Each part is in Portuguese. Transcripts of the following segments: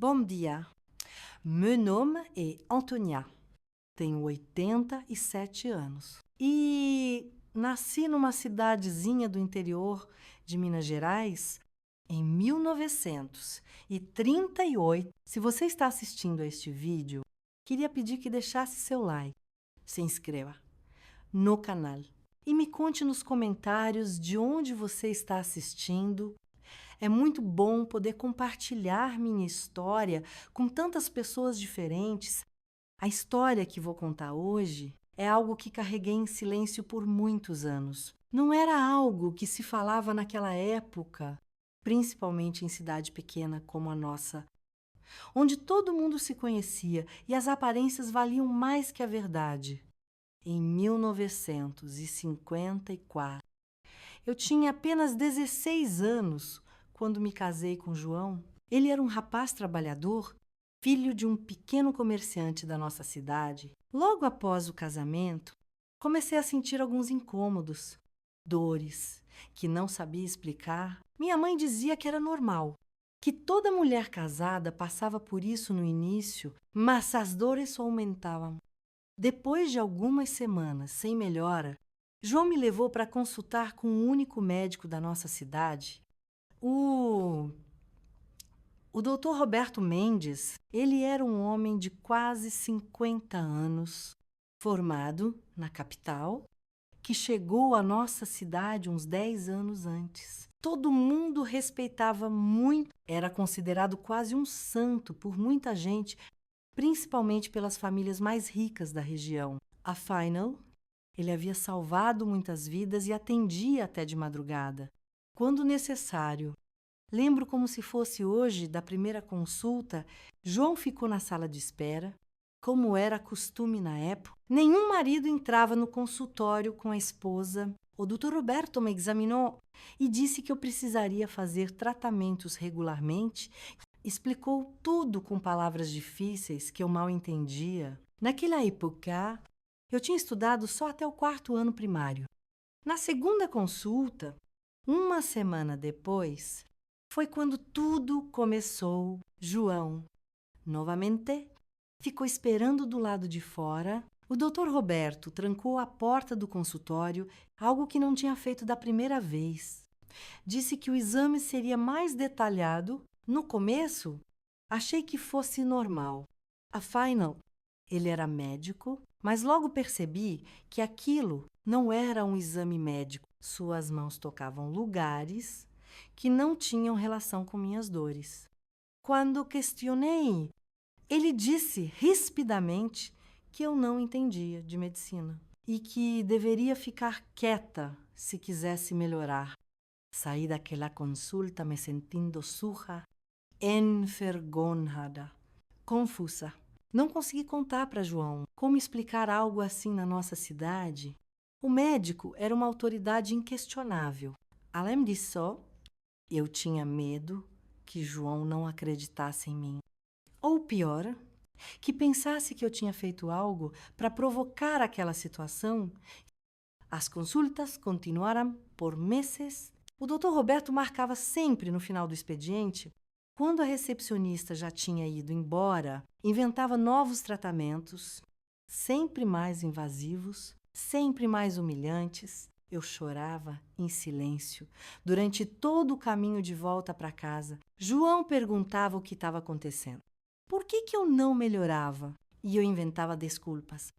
Bom dia, meu nome é Antonia, tenho 87 anos e nasci numa cidadezinha do interior de Minas Gerais em 1938. Se você está assistindo a este vídeo, queria pedir que deixasse seu like, se inscreva no canal e me conte nos comentários de onde você está assistindo. É muito bom poder compartilhar minha história com tantas pessoas diferentes. A história que vou contar hoje é algo que carreguei em silêncio por muitos anos. Não era algo que se falava naquela época, principalmente em cidade pequena como a nossa, onde todo mundo se conhecia e as aparências valiam mais que a verdade. Em 1954, eu tinha apenas 16 anos quando me casei com João. Ele era um rapaz trabalhador, filho de um pequeno comerciante da nossa cidade. Logo após o casamento, comecei a sentir alguns incômodos, dores, que não sabia explicar. Minha mãe dizia que era normal, que toda mulher casada passava por isso no início, mas as dores só aumentavam. Depois de algumas semanas sem melhora, João me levou para consultar com o único médico da nossa cidade, o Dr. Roberto Mendes. Ele era um homem de quase 50 anos, formado na capital, que chegou à nossa cidade uns 10 anos antes. Todo mundo respeitava muito, era considerado quase um santo por muita gente, principalmente pelas famílias mais ricas da região. Afinal, ele havia salvado muitas vidas e atendia até de madrugada, quando necessário. Lembro como se fosse hoje, da primeira consulta. João ficou na sala de espera, como era costume na época. Nenhum marido entrava no consultório com a esposa. O Dr. Roberto me examinou e disse que eu precisaria fazer tratamentos regularmente. Explicou tudo com palavras difíceis que eu mal entendia. Naquela época, eu tinha estudado só até o 4º ano primário. Na segunda consulta, uma semana depois, foi quando tudo começou. João, novamente, ficou esperando do lado de fora. O Dr. Roberto trancou a porta do consultório, algo que não tinha feito da primeira vez. Disse que o exame seria mais detalhado. No começo, achei que fosse normal. Afinal, ele era médico, mas logo percebi que aquilo não era um exame médico. Suas mãos tocavam lugares que não tinham relação com minhas dores. Quando questionei, ele disse rispidamente que eu não entendia de medicina e que deveria ficar quieta se quisesse melhorar. Saí daquela consulta me sentindo surra, envergonhada, confusa. Não consegui contar para João como explicar algo assim na nossa cidade. O médico era uma autoridade inquestionável. Além disso, eu tinha medo que João não acreditasse em mim. Ou pior, que pensasse que eu tinha feito algo para provocar aquela situação. As consultas continuaram por meses. O Dr. Roberto marcava sempre no final do expediente. Quando a recepcionista já tinha ido embora, inventava novos tratamentos, sempre mais invasivos, sempre mais humilhantes. Eu chorava em silêncio durante todo o caminho de volta para casa. João perguntava o que estava acontecendo. Por que eu não melhorava? E eu inventava desculpas.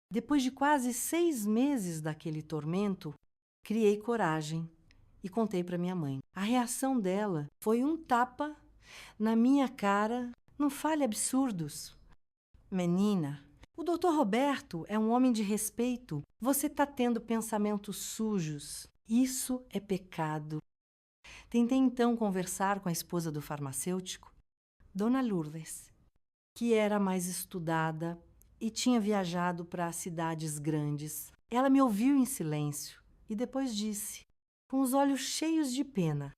Depois de quase 6 meses daquele tormento, criei coragem e contei para minha mãe. A reação dela foi um tapa na minha cara. Não fale absurdos. Menina, o Dr. Roberto é um homem de respeito. Você está tendo pensamentos sujos. Isso é pecado. Tentei então conversar com a esposa do farmacêutico, Dona Lourdes, que era mais estudada e tinha viajado para cidades grandes. Ela me ouviu em silêncio e depois disse, com os olhos cheios de pena: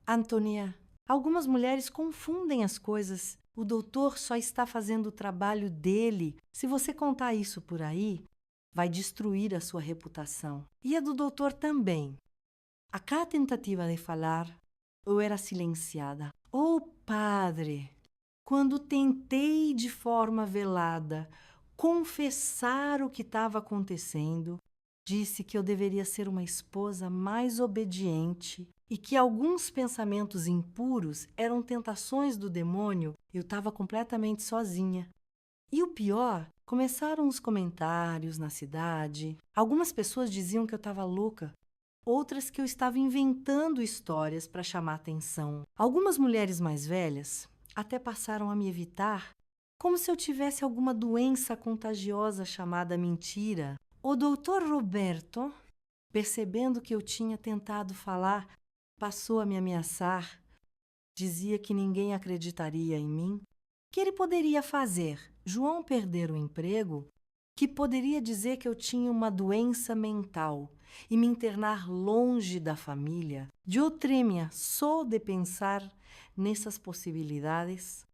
Antonia, algumas mulheres confundem as coisas. O doutor só está fazendo o trabalho dele. Se você contar isso por aí, vai destruir a sua reputação. E a do doutor também. A cada tentativa de falar, eu era silenciada. Oh, padre! Quando tentei de forma velada confessar o que estava acontecendo, disse que eu deveria ser uma esposa mais obediente e que alguns pensamentos impuros eram tentações do demônio. Eu estava completamente sozinha. E o pior, começaram os comentários na cidade. Algumas pessoas diziam que eu estava louca, outras que eu estava inventando histórias para chamar atenção. Algumas mulheres mais velhas até passaram a me evitar, como se eu tivesse alguma doença contagiosa chamada mentira. O doutor Roberto, percebendo que eu tinha tentado falar, passou a me ameaçar. Dizia que ninguém acreditaria em mim. Que ele poderia fazer João perder o emprego, que poderia dizer que eu tinha uma doença mental e me internar longe da família. Eu tremia só de pensar nessas possibilidades.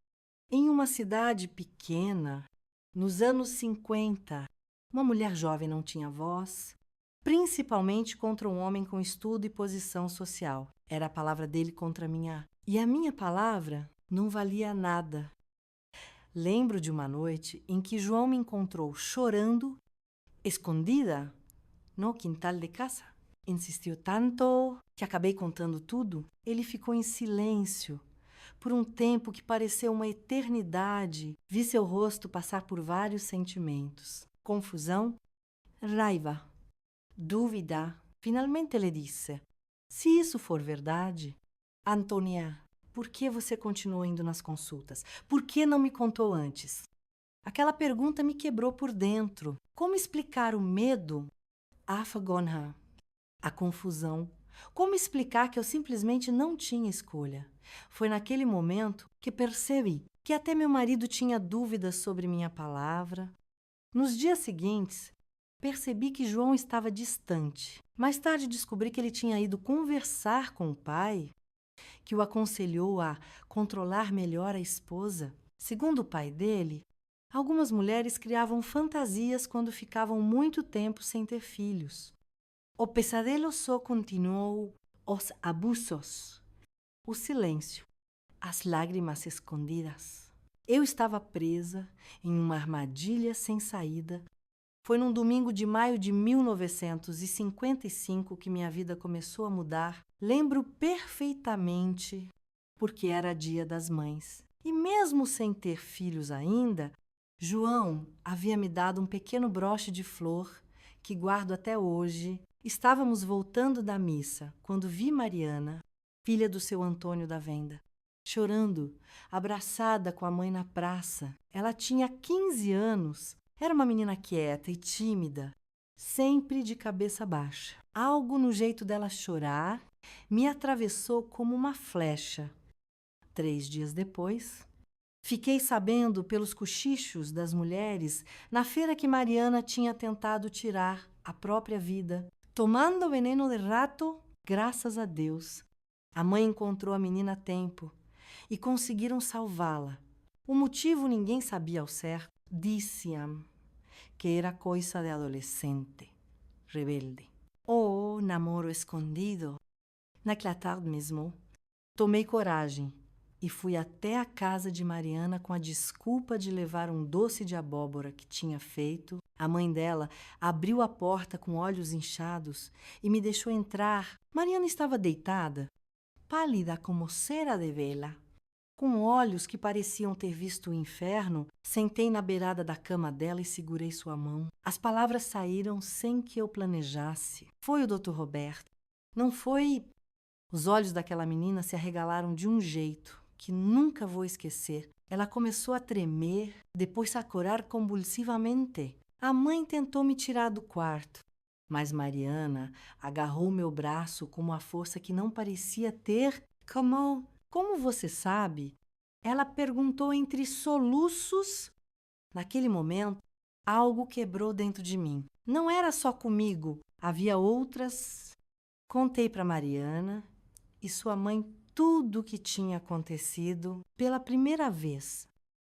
Em uma cidade pequena, nos anos 50, uma mulher jovem não tinha voz, principalmente contra um homem com estudo e posição social. Era a palavra dele contra a minha. E a minha palavra não valia nada. Lembro de uma noite em que João me encontrou chorando, escondida, no quintal de casa. Insistiu tanto que acabei contando tudo. Ele ficou em silêncio por um tempo que pareceu uma eternidade. Vi seu rosto passar por vários sentimentos: confusão, raiva, dúvida. Finalmente ele disse: se isso for verdade, Antônia, por que você continuou indo nas consultas? Por que não me contou antes? Aquela pergunta me quebrou por dentro. Como explicar o medo? Afgonha, a confusão. Como explicar que eu simplesmente não tinha escolha? Foi naquele momento que percebi que até meu marido tinha dúvidas sobre minha palavra. Nos dias seguintes, percebi que João estava distante. Mais tarde descobri que ele tinha ido conversar com o pai, que o aconselhou a controlar melhor a esposa. Segundo o pai dele, algumas mulheres criavam fantasias quando ficavam muito tempo sem ter filhos. O pesadelo só continuou, os abusos, o silêncio, as lágrimas escondidas. Eu estava presa em uma armadilha sem saída. Foi num domingo de maio de 1955 que minha vida começou a mudar. Lembro perfeitamente, porque era Dia das Mães. E mesmo sem ter filhos ainda, João havia me dado um pequeno broche de flor que guardo até hoje. Estávamos voltando da missa quando vi Mariana, filha do seu Antônio da Venda, chorando, abraçada com a mãe na praça. Ela tinha 15 anos. Era uma menina quieta e tímida, sempre de cabeça baixa. Algo no jeito dela chorar me atravessou como uma flecha. 3 dias depois, fiquei sabendo pelos cochichos das mulheres na feira que Mariana tinha tentado tirar a própria vida, tomando veneno de rato, graças a Deus. A mãe encontrou a menina a tempo e conseguiram salvá-la. O motivo ninguém sabia ao certo. Disse-me que era coisa de adolescente, rebelde. Oh, namoro escondido. Naquela tarde mesmo, tomei coragem e fui até a casa de Mariana com a desculpa de levar um doce de abóbora que tinha feito. A mãe dela abriu a porta com olhos inchados e me deixou entrar. Mariana estava deitada, pálida como cera de vela, com olhos que pareciam ter visto o inferno. Sentei na beirada da cama dela e segurei sua mão. As palavras saíram sem que eu planejasse. Foi o Dr. Roberto. Não foi... Os olhos daquela menina se arregalaram de um jeito que nunca vou esquecer. Ela começou a tremer, depois a corar convulsivamente. A mãe tentou me tirar do quarto, mas Mariana agarrou meu braço com uma força que não parecia ter. Como você sabe? Ela perguntou entre soluços. Naquele momento, algo quebrou dentro de mim. Não era só comigo, havia outras. Contei para Mariana e sua mãe tudo o que tinha acontecido. Pela primeira vez,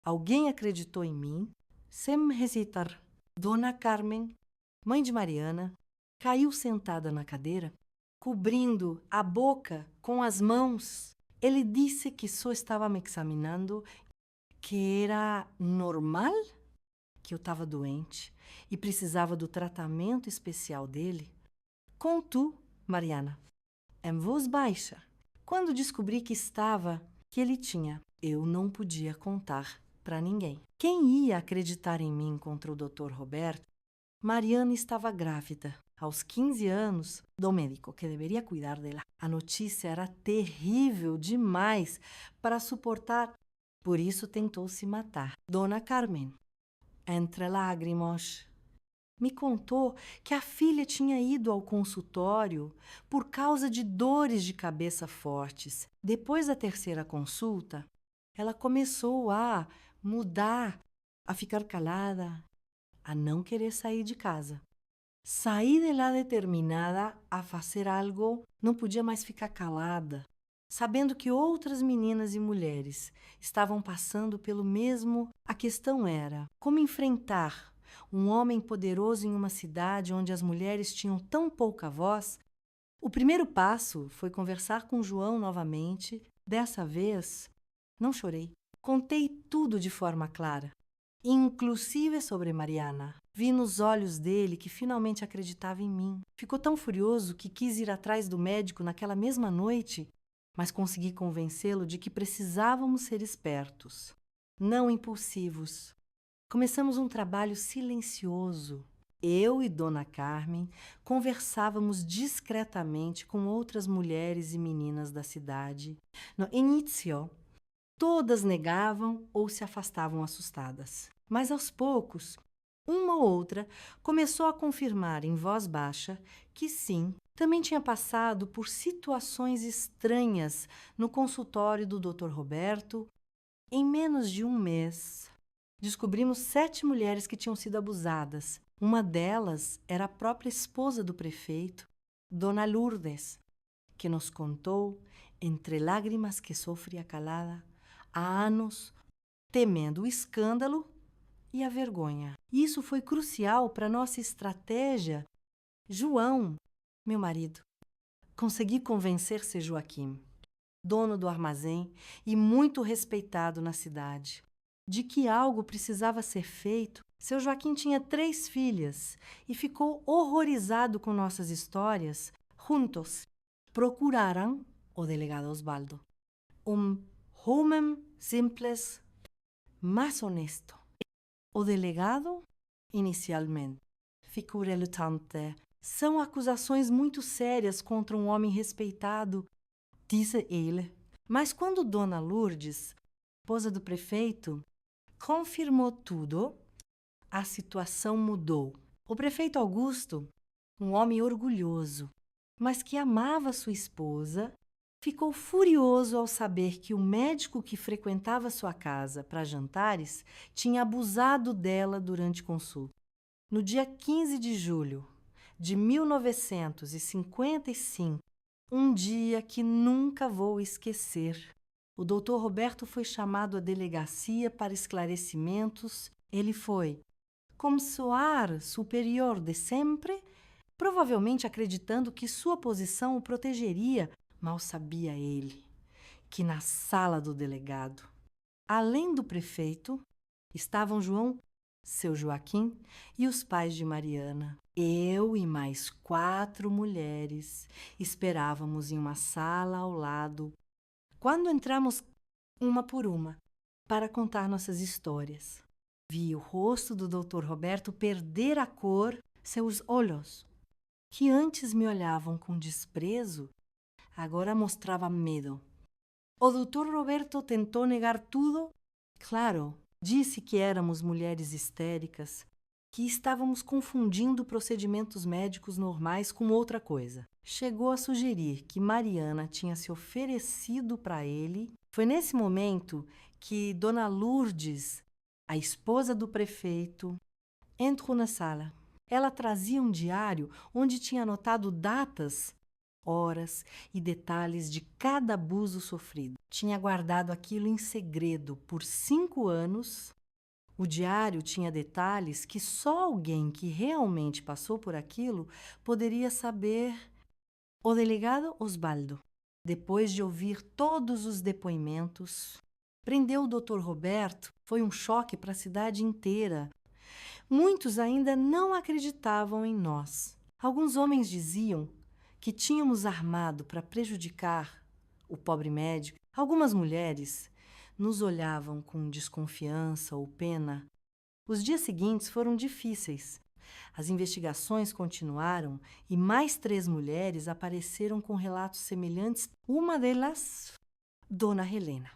alguém acreditou em mim. Sem hesitar, Dona Carmen, mãe de Mariana, caiu sentada na cadeira, cobrindo a boca com as mãos. Ele disse que só estava me examinando que era normal, que eu estava doente e precisava do tratamento especial dele. Contu, Mariana, em voz baixa, quando descobri que ele tinha. Eu não podia contar para ninguém. Quem ia acreditar em mim contra o Dr. Roberto? Mariana estava grávida. Aos 15 anos, do médico que deveria cuidar dela. A notícia era terrível demais para suportar. Por isso tentou se matar. Dona Carmen, entre lágrimas, me contou que a filha tinha ido ao consultório por causa de dores de cabeça fortes. Depois da terceira consulta, ela começou a mudar, a ficar calada, a não querer sair de casa. Saí de lá determinada a fazer algo, não podia mais ficar calada, sabendo que outras meninas e mulheres estavam passando pelo mesmo. A questão era como enfrentar um homem poderoso em uma cidade onde as mulheres tinham tão pouca voz. O primeiro passo foi conversar com João novamente. Dessa vez, não chorei. Contei tudo de forma clara, inclusive sobre Mariana. Vi nos olhos dele que finalmente acreditava em mim. Ficou tão furioso que quis ir atrás do médico naquela mesma noite, mas consegui convencê-lo de que precisávamos ser espertos, não impulsivos. Começamos um trabalho silencioso. Eu e Dona Carmen conversávamos discretamente com outras mulheres e meninas da cidade. No início, todas negavam ou se afastavam assustadas. Mas aos poucos, uma ou outra começou a confirmar em voz baixa que sim, também tinha passado por situações estranhas no consultório do Dr. Roberto. Em menos de um mês, descobrimos 7 mulheres que tinham sido abusadas. Uma delas era a própria esposa do prefeito, Dona Lourdes, que nos contou, entre lágrimas que sofria calada, há anos, temendo o escândalo e a vergonha. Isso foi crucial para nossa estratégia. João, meu marido, consegui convencer seu Joaquim, dono do armazém e muito respeitado na cidade, de que algo precisava ser feito. Seu Joaquim tinha 3 filhas e ficou horrorizado com nossas histórias. Juntos, procuraram o delegado Osvaldo, um homem simples, mas honesto. O delegado, inicialmente, ficou relutante. São acusações muito sérias contra um homem respeitado, disse ele. Mas quando Dona Lourdes, esposa do prefeito, confirmou tudo, a situação mudou. O prefeito Augusto, um homem orgulhoso, mas que amava sua esposa, ficou furioso ao saber que o médico que frequentava sua casa para jantares tinha abusado dela durante consulta. No dia 15 de julho de 1955, um dia que nunca vou esquecer, o Dr. Roberto foi chamado à delegacia para esclarecimentos. Ele foi, como soar superior de sempre, provavelmente acreditando que sua posição o protegeria. Mal sabia ele que na sala do delegado, além do prefeito, estavam João, seu Joaquim e os pais de Mariana. Eu e mais 4 mulheres esperávamos em uma sala ao lado. Quando entramos uma por uma para contar nossas histórias, vi o rosto do Dr. Roberto perder a cor. Seus olhos, que antes me olhavam com desprezo, agora mostrava medo. O Dr. Roberto tentou negar tudo. Claro, disse que éramos mulheres histéricas, que estávamos confundindo procedimentos médicos normais com outra coisa. Chegou a sugerir que Mariana tinha se oferecido para ele. Foi nesse momento que Dona Lourdes, a esposa do prefeito, entrou na sala. Ela trazia um diário onde tinha anotado datas, horas e detalhes de cada abuso sofrido. Tinha guardado aquilo em segredo por 5 anos. O diário tinha detalhes que só alguém que realmente passou por aquilo poderia saber. O delegado Osvaldo, depois de ouvir todos os depoimentos, Prender o Dr. Roberto foi um choque para a cidade inteira. Muitos ainda não acreditavam em nós. Alguns homens diziam que tínhamos armado para prejudicar o pobre médico. Algumas mulheres nos olhavam com desconfiança ou pena. Os dias seguintes foram difíceis. As investigações continuaram e mais 3 mulheres apareceram com relatos semelhantes. Uma delas, Dona Helena,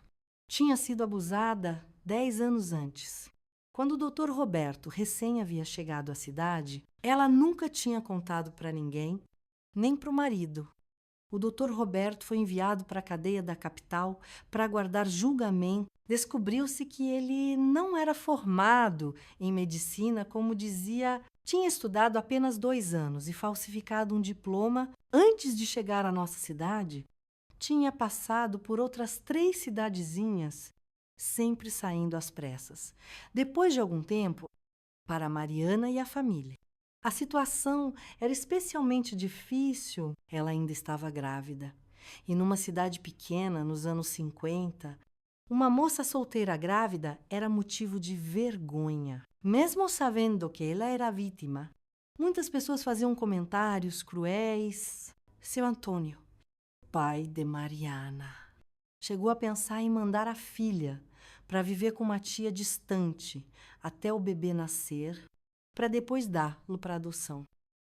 tinha sido abusada 10 anos antes. Quando o Dr. Roberto recém havia chegado à cidade, ela nunca tinha contado para ninguém, nem para o marido. O Dr. Roberto foi enviado para a cadeia da capital para aguardar julgamento. Descobriu-se que ele não era formado em medicina, como dizia, tinha estudado apenas 2 anos e falsificado um diploma antes de chegar à nossa cidade. Tinha passado por outras 3 cidadezinhas, sempre saindo às pressas. Depois de algum tempo, para Mariana e a família. A situação era especialmente difícil. Ela ainda estava grávida. E numa cidade pequena, nos anos 50, uma moça solteira grávida era motivo de vergonha. Mesmo sabendo que ela era vítima, muitas pessoas faziam comentários cruéis. Seu Antônio, pai de Mariana, chegou a pensar em mandar a filha para viver com uma tia distante até o bebê nascer, para depois dá-lo para adoção.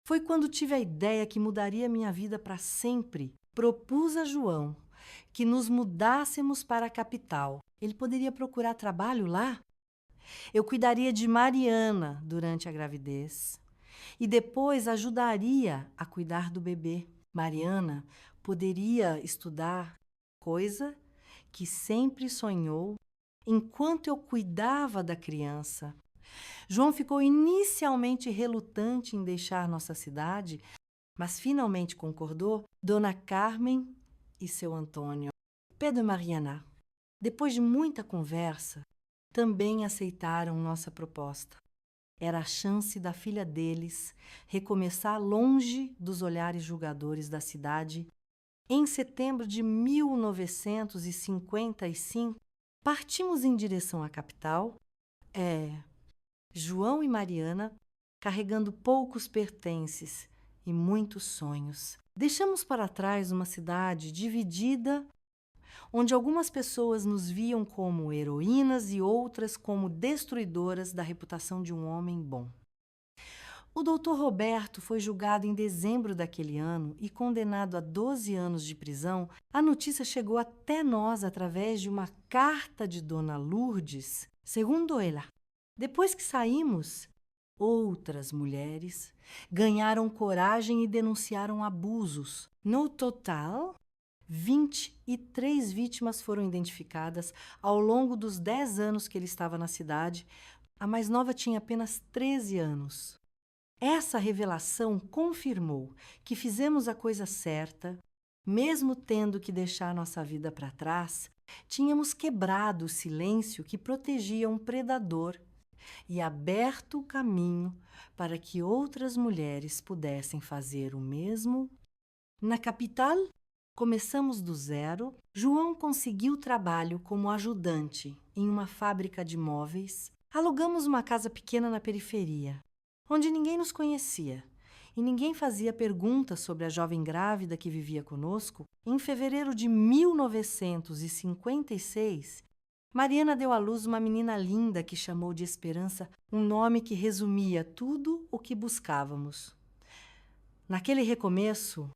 Foi quando tive a ideia que mudaria minha vida para sempre. Propus a João que nos mudássemos para a capital. Ele poderia procurar trabalho lá. Eu cuidaria de Mariana durante a gravidez e depois ajudaria a cuidar do bebê. Mariana poderia estudar, coisa que sempre sonhou, enquanto eu cuidava da criança. João ficou inicialmente relutante em deixar nossa cidade, mas finalmente concordou. Dona Carmen e seu Antônio, Pedro e Mariana, depois de muita conversa, também aceitaram nossa proposta. Era a chance da filha deles recomeçar longe dos olhares julgadores da cidade. Em setembro de 1955, partimos em direção à capital. João e Mariana, carregando poucos pertences e muitos sonhos. Deixamos para trás uma cidade dividida, onde algumas pessoas nos viam como heroínas e outras como destruidoras da reputação de um homem bom. O Dr. Roberto foi julgado em dezembro daquele ano e condenado a 12 anos de prisão. A notícia chegou até nós através de uma carta de Dona Lourdes. Segundo ela, depois que saímos, outras mulheres ganharam coragem e denunciaram abusos. No total, 23 vítimas foram identificadas ao longo dos 10 anos que ele estava na cidade. A mais nova tinha apenas 13 anos. Essa revelação confirmou que fizemos a coisa certa, mesmo tendo que deixar nossa vida para trás. Tínhamos quebrado o silêncio que protegia um predador e aberto o caminho para que outras mulheres pudessem fazer o mesmo. Na capital, começamos do zero. João conseguiu trabalho como ajudante em uma fábrica de móveis. Alugamos uma casa pequena na periferia, onde ninguém nos conhecia e ninguém fazia perguntas sobre a jovem grávida que vivia conosco. Em fevereiro de 1956, Mariana deu à luz uma menina linda que chamou de Esperança, um nome que resumia tudo o que buscávamos. Naquele recomeço,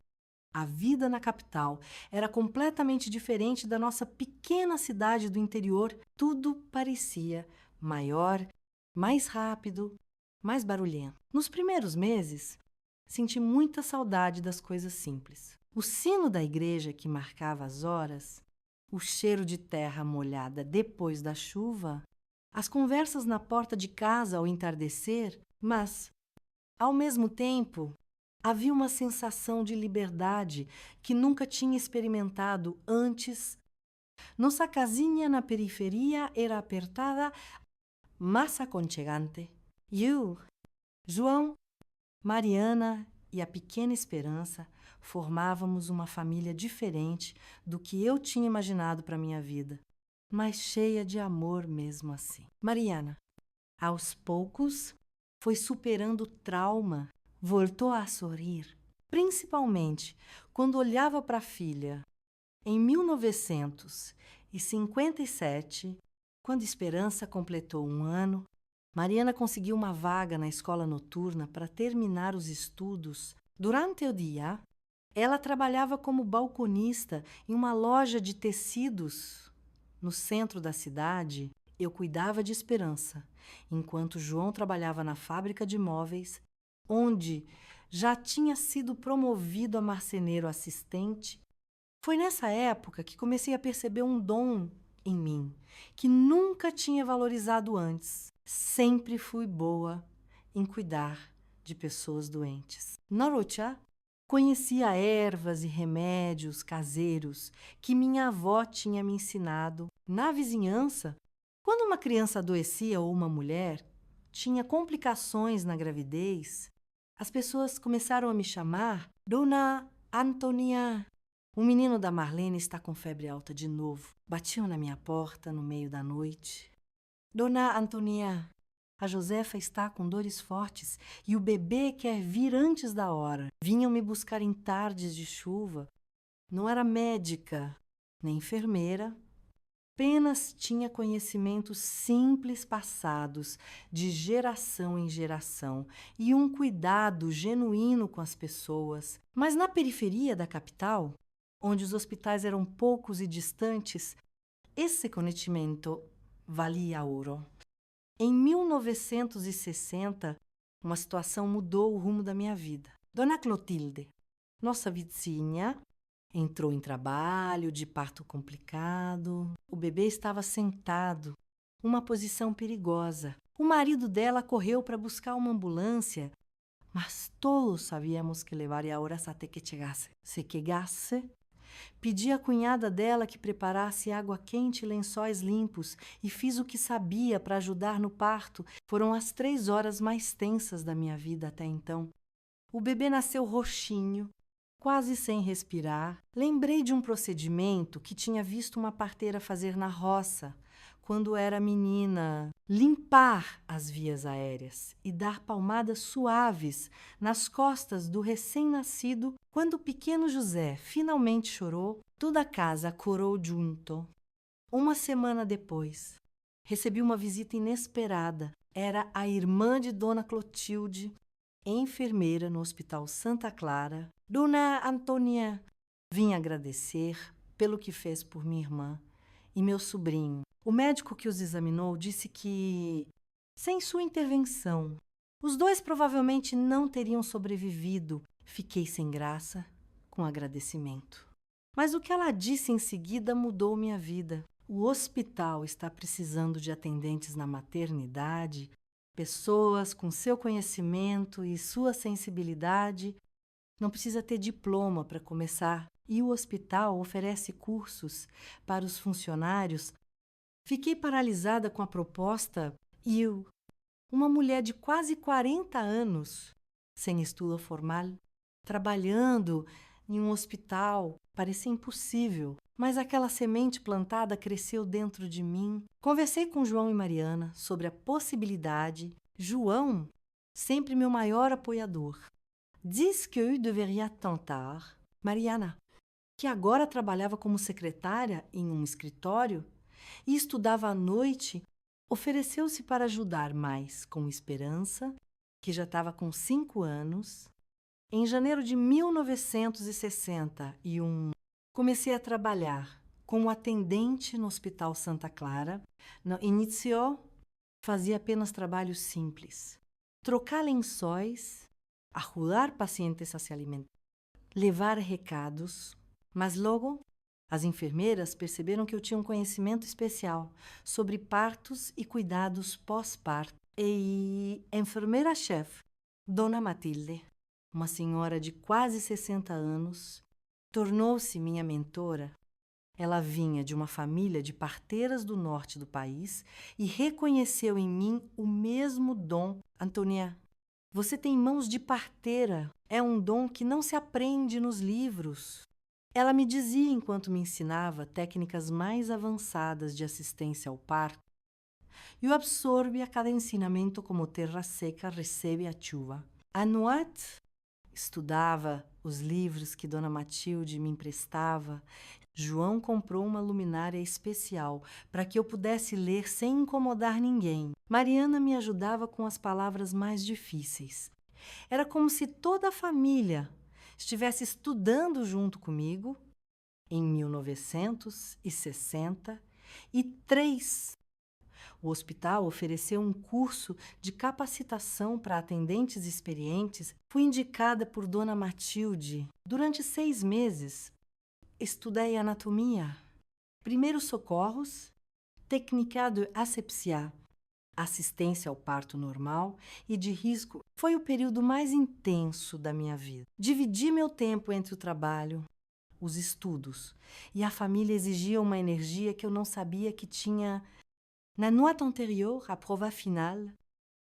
a vida na capital era completamente diferente da nossa pequena cidade do interior. Tudo parecia maior, mais rápido, mais barulhento. Nos primeiros meses, senti muita saudade das coisas simples. O sino da igreja que marcava as horas, o cheiro de terra molhada depois da chuva, as conversas na porta de casa ao entardecer, mas, ao mesmo tempo, havia uma sensação de liberdade que nunca tinha experimentado antes. Nossa casinha na periferia era apertada, mas aconchegante. Eu, João, Mariana e a pequena Esperança formávamos uma família diferente do que eu tinha imaginado para minha vida. mas cheia de amor mesmo assim. Mariana, aos poucos, foi superando o trauma, voltou a sorrir, principalmente quando olhava para a filha. Em 1957, quando Esperança completou 1 ano, Mariana conseguiu uma vaga na escola noturna para terminar os estudos. Durante o dia, ela trabalhava como balconista em uma loja de tecidos no centro da cidade. Eu cuidava de Esperança, enquanto João trabalhava na fábrica de móveis, onde já tinha sido promovido a marceneiro assistente. Foi nessa época que comecei a perceber um dom em mim, que nunca tinha valorizado antes. Sempre fui boa em cuidar de pessoas doentes. Na Rocha, conhecia ervas e remédios caseiros que minha avó tinha me ensinado. Na vizinhança, quando uma criança adoecia ou uma mulher tinha complicações na gravidez, as pessoas começaram a me chamar Dona Antonia. O menino da Marlene está com febre alta de novo. Batiam na minha porta no meio da noite. Dona Antonia, a Josefa está com dores fortes e o bebê quer vir antes da hora. Vinham me buscar em tardes de chuva. Não era médica, nem enfermeira. Apenas tinha conhecimentos simples passados de geração em geração e um cuidado genuíno com as pessoas. Mas na periferia da capital, onde os hospitais eram poucos e distantes, esse conhecimento valia ouro. Em 1960, uma situação mudou o rumo da minha vida. Dona Clotilde, nossa vizinha, entrou em trabalho de parto complicado. O bebê estava sentado, uma posição perigosa. O marido dela correu para buscar uma ambulância, mas todos sabíamos que levaria horas até que chegasse. Se chegasse, pedi à cunhada dela que preparasse água quente e lençóis limpos e fiz o que sabia para ajudar no parto. Foram as 3 horas mais tensas da minha vida até então. O bebê nasceu roxinho, quase sem respirar. Lembrei de um procedimento que tinha visto uma parteira fazer na roça, quando era menina: limpar as vias aéreas e dar palmadas suaves nas costas do recém-nascido. Quando o pequeno José finalmente chorou, toda a casa corou junto. 1 semana depois, recebi uma visita inesperada. Era a irmã de Dona Clotilde, enfermeira no Hospital Santa Clara. Dona Antônia, vim agradecer pelo que fez por minha irmã e meu sobrinho. O médico que os examinou disse que, sem sua intervenção, os 2 provavelmente não teriam sobrevivido. Fiquei sem graça, com agradecimento. Mas o que ela disse em seguida mudou minha vida. O hospital está precisando de atendentes na maternidade, pessoas com seu conhecimento e sua sensibilidade. Não precisa ter diploma para começar, e o hospital oferece cursos para os funcionários. Fiquei paralisada com a proposta e eu, uma mulher de quase 40 anos, sem estudo formal, trabalhando em um hospital, parecia impossível. Mas aquela semente plantada cresceu dentro de mim. Conversei com João e Mariana sobre a possibilidade. João, sempre meu maior apoiador, disse que eu deveria tentar. Mariana, que agora trabalhava como secretária em um escritório e estudava à noite, ofereceu-se para ajudar mais com Esperança, que já estava com 5 anos. Em janeiro de 1961, comecei a trabalhar como atendente no Hospital Santa Clara. No início, fazia apenas trabalhos simples: trocar lençóis, ajudar pacientes a se alimentar, levar recados. Mas logo, as enfermeiras perceberam que eu tinha um conhecimento especial sobre partos e cuidados pós-parto. E a enfermeira-chefe, Dona Matilde, uma senhora de quase 60 anos, tornou-se minha mentora. Ela vinha de uma família de parteiras do norte do país e reconheceu em mim o mesmo dom. Antônia, você tem mãos de parteira. É um dom que não se aprende nos livros. Ela me dizia, enquanto me ensinava técnicas mais avançadas de assistência ao parto: "Eu absorvo a cada ensinamento como terra seca recebe a chuva." Anuat estudava os livros que Dona Matilde me emprestava. João comprou uma luminária especial para que eu pudesse ler sem incomodar ninguém. Mariana me ajudava com as palavras mais difíceis. Era como se toda a família estivesse estudando junto comigo. Em 1963, o hospital ofereceu um curso de capacitação para atendentes experientes. Fui indicada por Dona Matilde. Durante 6 meses, estudei anatomia, primeiros socorros, técnica de asepsia, assistência ao parto normal e de risco. Foi o período mais intenso da minha vida. Dividi meu tempo entre o trabalho, os estudos, e a família exigia uma energia que eu não sabia que tinha. Na noite anterior à prova final,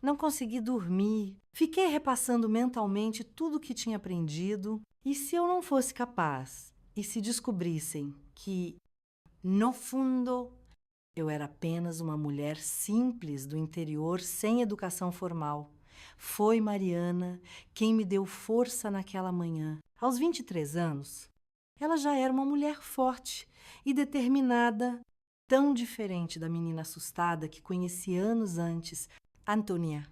não consegui dormir. Fiquei repassando mentalmente tudo o que tinha aprendido. E se eu não fosse capaz, e se descobrissem que, no fundo, eu era apenas uma mulher simples do interior, sem educação formal? Foi Mariana quem me deu força naquela manhã. Aos 23 anos, ela já era uma mulher forte e determinada, tão diferente da menina assustada que conheci anos antes. Antônia,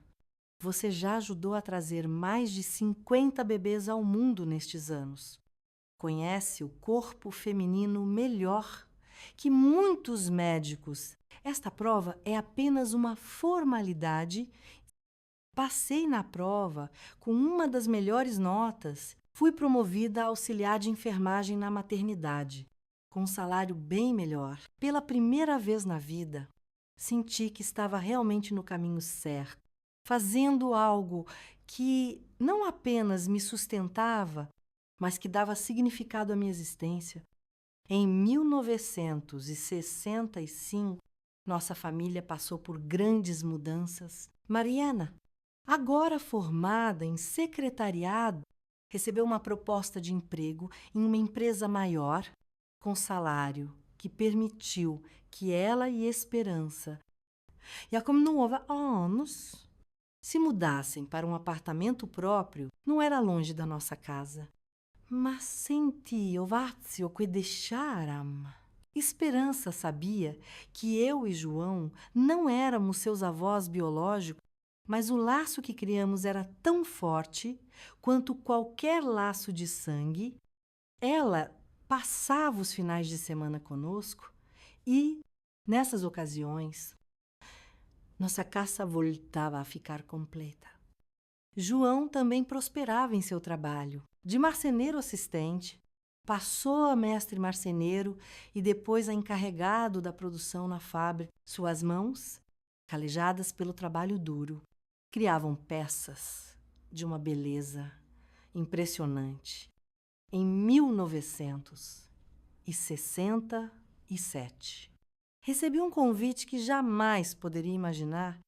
você já ajudou a trazer mais de 50 bebês ao mundo nestes anos. Conhece o corpo feminino melhor que muitos médicos. Esta prova é apenas uma formalidade. Passei na prova com uma das melhores notas. Fui promovida a auxiliar de enfermagem na maternidade, com um salário bem melhor. Pela primeira vez na vida, senti que estava realmente no caminho certo, fazendo algo que não apenas me sustentava, mas que dava significado à minha existência. Em 1965, nossa família passou por grandes mudanças. Mariana, agora formada em secretariado, recebeu uma proposta de emprego em uma empresa maior, com salário que permitiu que ela e Esperança, e como não houve anos, se mudassem para um apartamento próprio. Não era longe da nossa casa. Mas senti o vazio que deixaram. Esperança sabia que eu e João não éramos seus avós biológicos, mas o laço que criamos era tão forte quanto qualquer laço de sangue. Ela passava os finais de semana conosco e, nessas ocasiões, nossa casa voltava a ficar completa. João também prosperava em seu trabalho. De marceneiro assistente, passou a mestre marceneiro e depois a encarregado da produção na fábrica. Suas mãos, calejadas pelo trabalho duro, criavam peças de uma beleza impressionante. Em 1967, recebi um convite que jamais poderia imaginar.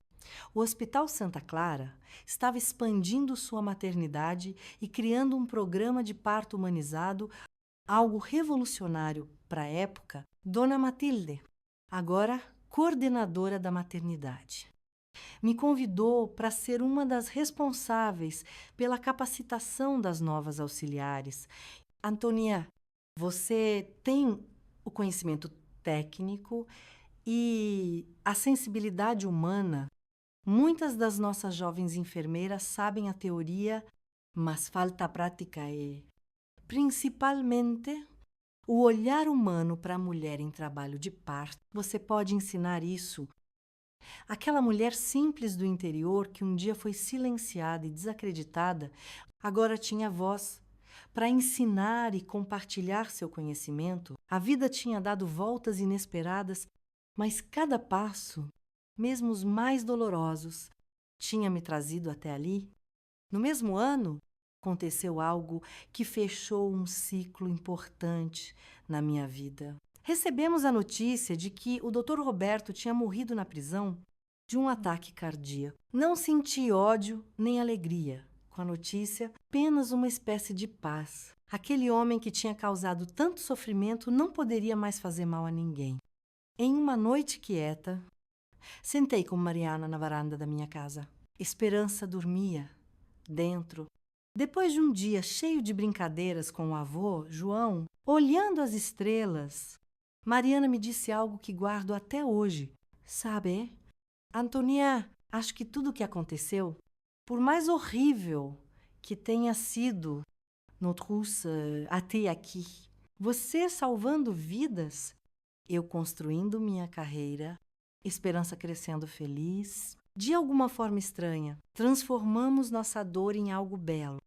O Hospital Santa Clara estava expandindo sua maternidade e criando um programa de parto humanizado, algo revolucionário para a época. Dona Matilde, agora coordenadora da maternidade, me convidou para ser uma das responsáveis pela capacitação das novas auxiliares. Antônia, você tem o conhecimento técnico e a sensibilidade humana. Muitas das nossas jovens enfermeiras sabem a teoria, mas falta a prática principalmente o olhar humano para a mulher em trabalho de parto. Você pode ensinar isso. Aquela mulher simples do interior que um dia foi silenciada e desacreditada, agora tinha voz para ensinar e compartilhar seu conhecimento. A vida tinha dado voltas inesperadas, mas cada passo, mesmo os mais dolorosos, tinha me trazido até ali. No mesmo ano, aconteceu algo que fechou um ciclo importante na minha vida. Recebemos a notícia de que o Dr. Roberto tinha morrido na prisão de um ataque cardíaco. Não senti ódio nem alegria com a notícia, apenas uma espécie de paz. Aquele homem que tinha causado tanto sofrimento não poderia mais fazer mal a ninguém. Em uma noite quieta, sentei com Mariana na varanda da minha casa. Esperança dormia dentro. Depois de um dia cheio de brincadeiras com o avô, João, olhando as estrelas, Mariana me disse algo que guardo até hoje. Sabe, Antonia, acho que tudo o que aconteceu, por mais horrível que tenha sido notre route até aqui, você salvando vidas, eu construindo minha carreira, Esperança crescendo feliz. De alguma forma estranha, transformamos nossa dor em algo belo.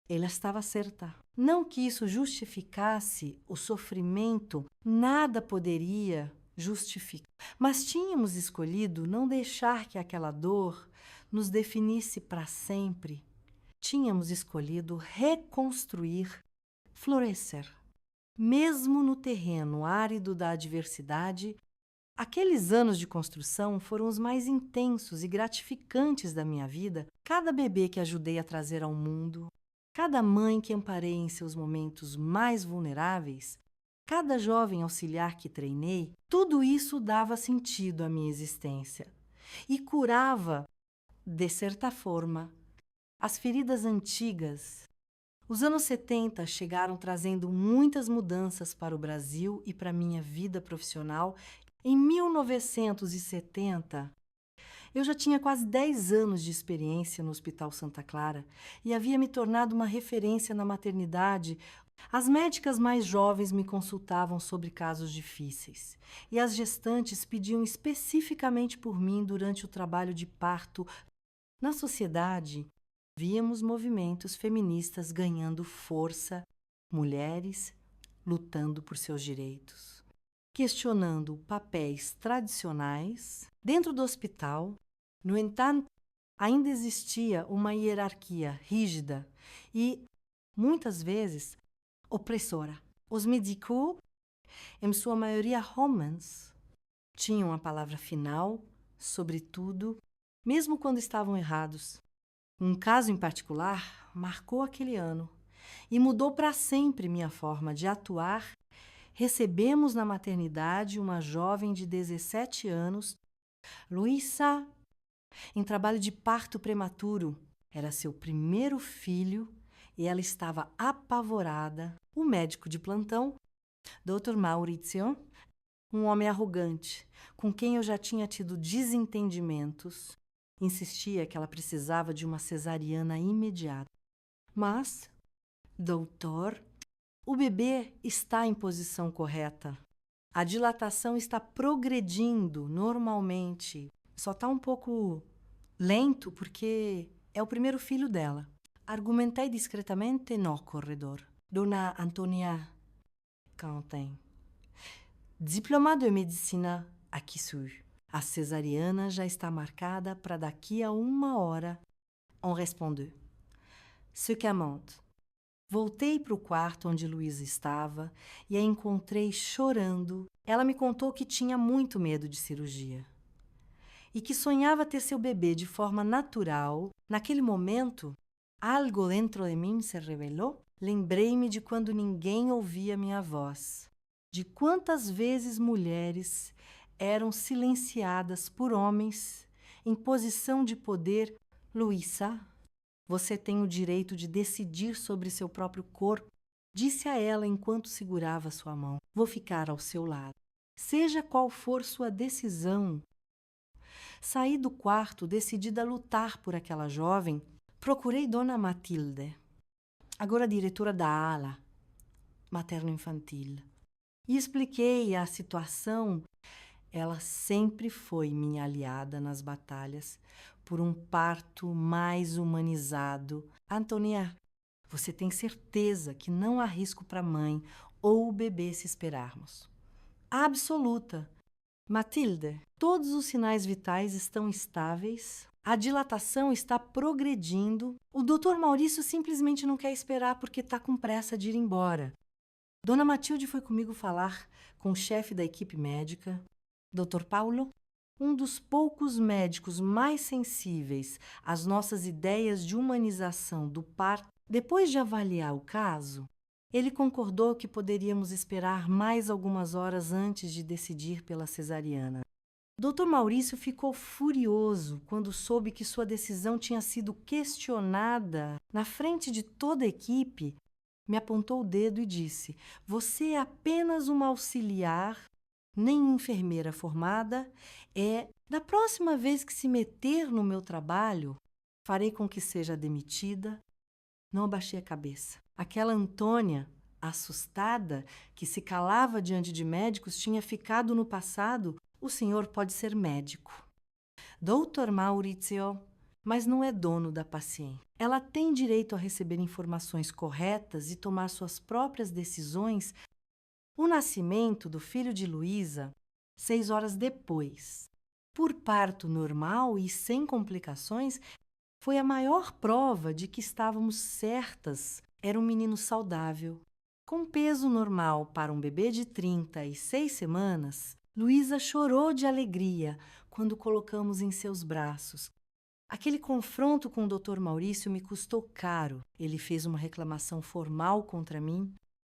Ela estava certa. Não que isso justificasse o sofrimento, nada poderia justificar. Mas tínhamos escolhido não deixar que aquela dor nos definisse para sempre. Tínhamos escolhido reconstruir, florescer. Mesmo no terreno árido da adversidade, aqueles anos de construção foram os mais intensos e gratificantes da minha vida. Cada bebê que ajudei a trazer ao mundo, cada mãe que amparei em seus momentos mais vulneráveis, cada jovem auxiliar que treinei, tudo isso dava sentido à minha existência e curava, de certa forma, as feridas antigas. Os anos 70 chegaram trazendo muitas mudanças para o Brasil e para minha vida profissional. Em 1970, eu já tinha quase 10 anos de experiência no Hospital Santa Clara e havia me tornado uma referência na maternidade. As médicas mais jovens me consultavam sobre casos difíceis e as gestantes pediam especificamente por mim durante o trabalho de parto. Na sociedade, víamos movimentos feministas ganhando força, mulheres lutando por seus direitos, questionando papéis tradicionais. Dentro do hospital, no entanto, ainda existia uma hierarquia rígida e, muitas vezes, opressora. Os médicos, em sua maioria homens, tinham a palavra final sobre tudo, mesmo quando estavam errados. Um caso em particular marcou aquele ano e mudou para sempre minha forma de atuar. Recebemos na maternidade uma jovem de 17 anos, Luísa, em trabalho de parto prematuro. Era seu primeiro filho e ela estava apavorada. O médico de plantão, Dr. Maurizio, um homem arrogante, com quem eu já tinha tido desentendimentos, insistia que ela precisava de uma cesariana imediata. Mas, doutor, o bebê está em posição correta. A dilatação está progredindo normalmente. Só está um pouco lento porque é o primeiro filho dela. Argumentei discretamente no corredor. Dona Antonia Quentin, diplôme de medicina acquis. A cesariana já está marcada para daqui a 1 hora. On respondeu. Ce qu'amante. Voltei para o quarto onde Luísa estava e a encontrei chorando. Ela me contou que tinha muito medo de cirurgia e que sonhava ter seu bebê de forma natural. Naquele momento, algo dentro de mim se revelou. Lembrei-me de quando ninguém ouvia minha voz, de quantas vezes mulheres eram silenciadas por homens em posição de poder. Luísa, você tem o direito de decidir sobre seu próprio corpo, disse a ela enquanto segurava sua mão. Vou ficar ao seu lado. Seja qual for sua decisão. Saí do quarto decidida a lutar por aquela jovem. Procurei Dona Matilde, agora diretora da ala materno-infantil, e expliquei a situação. Ela sempre foi minha aliada nas batalhas por um parto mais humanizado. Antonia, você tem certeza que não há risco para a mãe ou o bebê se esperarmos? Absoluta. Matilde, todos os sinais vitais estão estáveis. A dilatação está progredindo. O Dr. Maurício simplesmente não quer esperar porque está com pressa de ir embora. Dona Matilde foi comigo falar com o chefe da equipe médica, Dr. Paulo. um dos poucos médicos mais sensíveis às nossas ideias de humanização do parto, depois de avaliar o caso, ele concordou que poderíamos esperar mais algumas horas antes de decidir pela cesariana. Dr. Maurício ficou furioso quando soube que sua decisão tinha sido questionada na frente de toda a equipe. Me apontou o dedo e disse: "Você é apenas uma auxiliar, nem enfermeira formada. Da próxima vez que se meter no meu trabalho, farei com que seja demitida." Não abaixei a cabeça. Aquela Antônia, assustada, que se calava diante de médicos, tinha ficado no passado. "O senhor pode ser médico, Dr. Maurizio, mas não é dono da paciente. Ela tem direito a receber informações corretas e tomar suas próprias decisões." O nascimento do filho de Luísa, 6 horas depois, por parto normal e sem complicações, foi a maior prova de que estávamos certas. Era um menino saudável. Com peso normal para um bebê de 36 semanas, Luísa chorou de alegria quando colocamos em seus braços. Aquele confronto com o Dr. Maurício me custou caro. Ele fez uma reclamação formal contra mim,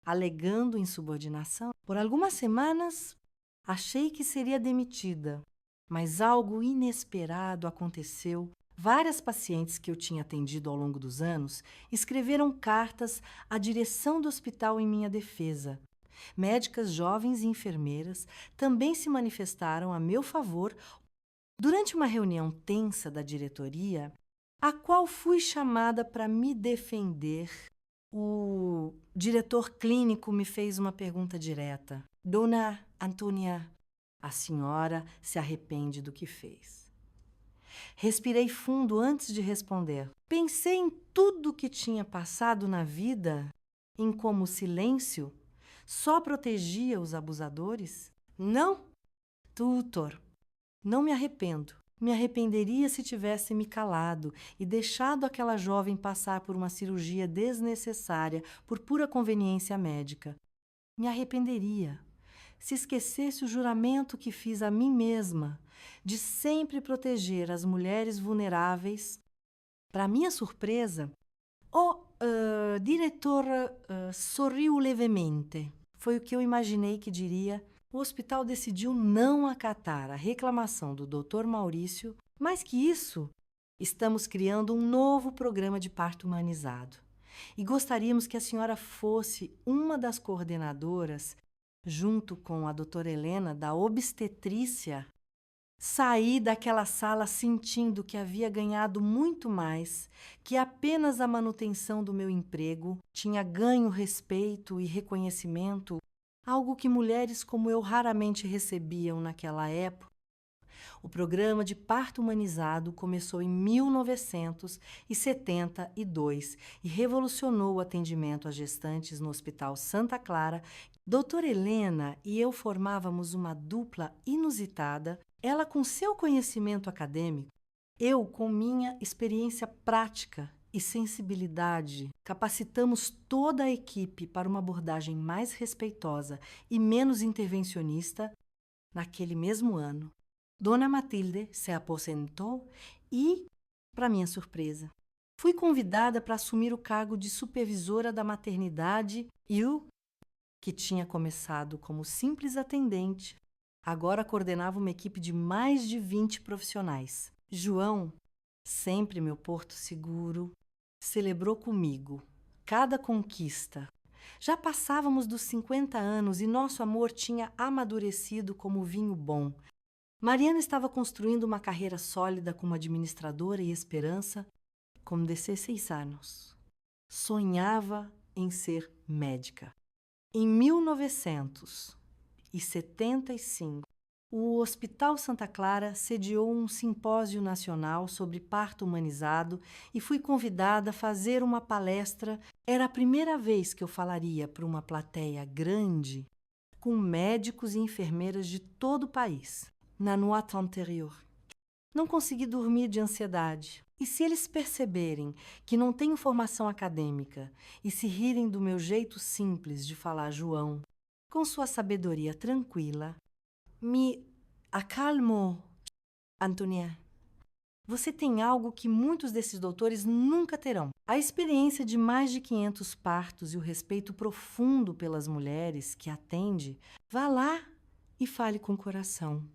alegando insubordinação. Por algumas semanas, achei que seria demitida, mas algo inesperado aconteceu. Várias pacientes que eu tinha atendido ao longo dos anos escreveram cartas à direção do hospital em minha defesa. Médicas jovens e enfermeiras também se manifestaram a meu favor durante uma reunião tensa da diretoria, a qual fui chamada para me defender. O diretor clínico me fez uma pergunta direta: "Dona Antônia, a senhora se arrepende do que fez?" Respirei fundo antes de responder. Pensei em tudo que tinha passado na vida, em como o silêncio só protegia os abusadores. "Não, tutor, não me arrependo. Me arrependeria se tivesse me calado e deixado aquela jovem passar por uma cirurgia desnecessária por pura conveniência médica. Me arrependeria se esquecesse o juramento que fiz a mim mesma de sempre proteger as mulheres vulneráveis." Para minha surpresa, o diretor sorriu levemente. Foi o que eu imaginei que diria. O hospital decidiu não acatar a reclamação do Dr. Maurício. Mais que isso, estamos criando um novo programa de parto humanizado. E gostaríamos que a senhora fosse uma das coordenadoras, junto com a doutora Helena, da obstetrícia. Saí daquela sala sentindo que havia ganhado muito mais, que apenas a manutenção do meu emprego tinha ganho respeito e reconhecimento, algo que mulheres como eu raramente recebiam naquela época. O programa de parto humanizado começou em 1972 e revolucionou o atendimento às gestantes no Hospital Santa Clara. Doutora Helena e eu formávamos uma dupla inusitada, ela com seu conhecimento acadêmico, eu com minha experiência prática e sensibilidade. Capacitamos toda a equipe para uma abordagem mais respeitosa e menos intervencionista. Naquele mesmo ano, Dona Matilde se aposentou e, para minha surpresa, fui convidada para assumir o cargo de supervisora da maternidade e que tinha começado como simples atendente, agora coordenava uma equipe de mais de 20 profissionais. João, sempre meu porto seguro, celebrou comigo cada conquista. Já passávamos dos 50 anos e nosso amor tinha amadurecido como vinho bom. Mariana estava construindo uma carreira sólida como administradora e esperança. Com 16 anos, sonhava em ser médica. Em 1975, o Hospital Santa Clara sediou um simpósio nacional sobre parto humanizado e fui convidada a fazer uma palestra. Era a primeira vez que eu falaria para uma plateia grande com médicos e enfermeiras de todo o país. Na noite anterior, não consegui dormir de ansiedade. E se eles perceberem que não tenho formação acadêmica e se rirem do meu jeito simples de falar, João, com sua sabedoria tranquila, me acalmou Antonia, você tem algo que muitos desses doutores nunca terão. A experiência de mais de 500 partos e o respeito profundo pelas mulheres que atende. Vá lá e fale com o coração.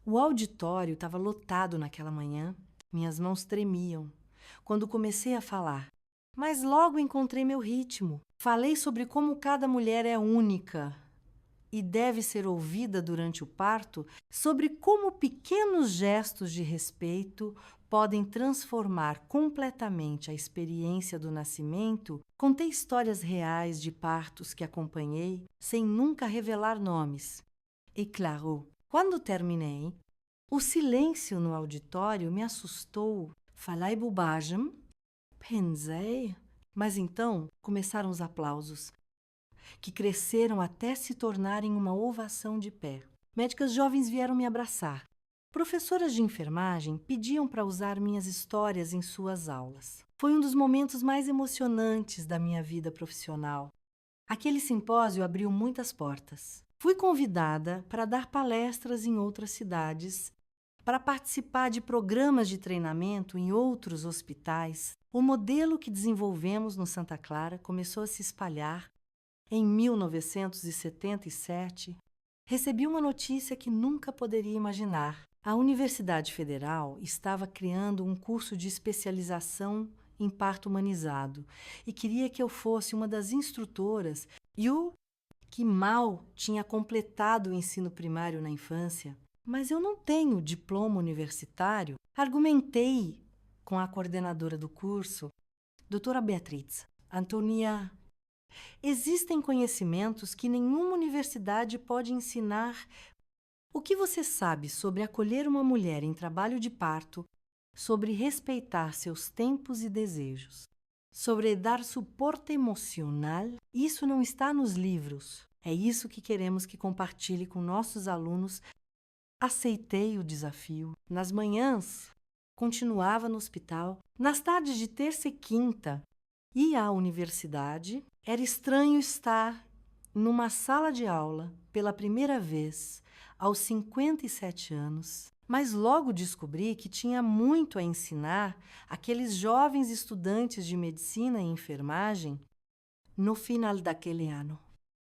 O auditório estava lotado naquela manhã. Minhas mãos tremiam quando comecei a falar. Mas logo encontrei meu ritmo. Falei sobre como cada mulher é única e deve ser ouvida durante o parto, sobre como pequenos gestos de respeito podem transformar completamente a experiência do nascimento. Contei histórias reais de partos que acompanhei, sem nunca revelar nomes. E claro, quando terminei, o silêncio no auditório me assustou. Falei bobagem? Pensei. Mas então começaram os aplausos, que cresceram até se tornarem uma ovação de pé. Médicas jovens vieram me abraçar. Professoras de enfermagem pediam para usar minhas histórias em suas aulas. Foi um dos momentos mais emocionantes da minha vida profissional. Aquele simpósio abriu muitas portas. Fui convidada para dar palestras em outras cidades, para participar de programas de treinamento em outros hospitais. O modelo que desenvolvemos no Santa Clara começou a se espalhar. Em 1977, recebi uma notícia que nunca poderia imaginar. A Universidade Federal estava criando um curso de especialização em parto humanizado e queria que eu fosse uma das instrutoras. E eu, que mal tinha completado o ensino primário na infância, mas eu não tenho diploma universitário, argumentei com a coordenadora do curso, doutora Beatriz. Antonia, existem conhecimentos que nenhuma universidade pode ensinar. O que você sabe sobre acolher uma mulher em trabalho de parto, sobre respeitar seus tempos e desejos, sobre dar suporte emocional? Isso não está nos livros. É isso que queremos que compartilhe com nossos alunos. Aceitei o desafio. Nas manhãs, continuava no hospital. Nas tardes de terça e quinta, ia à universidade. Era estranho estar numa sala de aula pela primeira vez aos 57 anos, mas logo descobri que tinha muito a ensinar aqueles jovens estudantes de medicina e enfermagem no final daquele ano.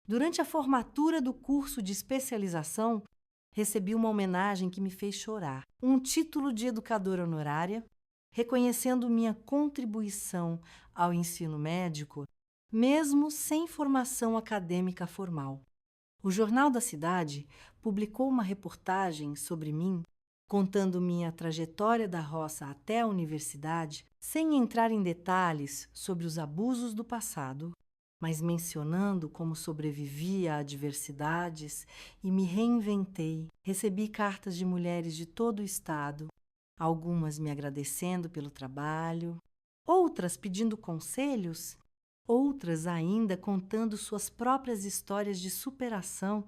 Durante a formatura do curso de especialização, recebi uma homenagem que me fez chorar. Um título de educadora honorária, reconhecendo minha contribuição ao ensino médico, mesmo sem formação acadêmica formal. O Jornal da Cidade publicou uma reportagem sobre mim, contando minha trajetória da roça até a universidade, sem entrar em detalhes sobre os abusos do passado, mas mencionando como sobrevivi a adversidades e me reinventei. Recebi cartas de mulheres de todo o estado, algumas me agradecendo pelo trabalho, outras pedindo conselhos, outras ainda contando suas próprias histórias de superação.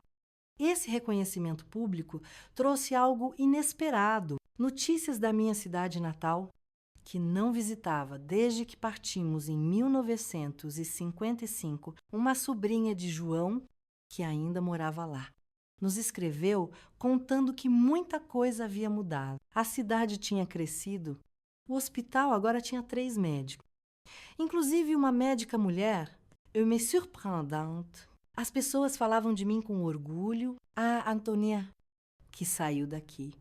Esse reconhecimento público trouxe algo inesperado, notícias da minha cidade natal, que não visitava desde que partimos em 1955, uma sobrinha de João, que ainda morava lá. Nos escreveu contando que muita coisa havia mudado. A cidade tinha crescido, o hospital agora tinha 3 médicos. Inclusive uma médica mulher, eu me surpreendante. As pessoas falavam de mim com orgulho. A Antonia, que saiu daqui